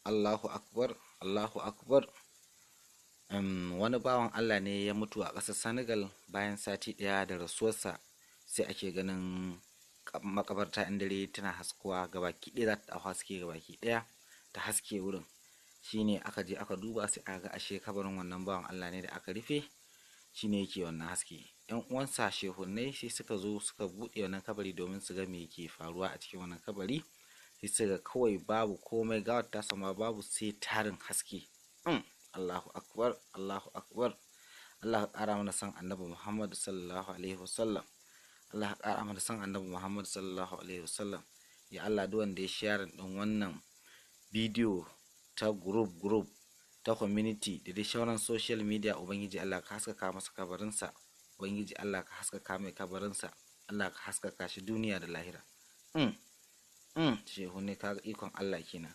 Allahu akbar, Allahu akbar. Wani bawan Allah ne ya mutu a ƙasar Senegal bayan sati ɗaya da rasuwarsa, sai ake ganin makabarta in dare tana haskuwa gabaki ɗaya, za ta ɗau haske gabaki ɗaya ta haske wurin. Shine aka je aka duba sai aka ga ashe kabarin wannan bawan Allah ne da aka rufe, shine yake wannan haske. Yan uwansa shehunnai sai suka zo suka buɗe wannan kabari domin su ga me ke faruwa a cikin wannan kabari, sai suka kawai babu komai, gawar ta sama babu sai tarin haske. Allahu akbar, Allahu akbar. Allah ka ƙara mana san annabi Muhammad sallallahu alaihi wasallam. Allah ka ƙara mana san annabi Muhammad sallallahu alaihi wasallam. Ya Allah, duk wanda ya share din wannan bidiyo ta group ta community da dai sauran social media, ubangiji Allah ka haskaka masa kabarinsa, ubangiji Allah ka haskaka mai kabarinsa, Allah ka haskaka shi duniya da lahira. Shehu ne kaga ikon Allah kenan.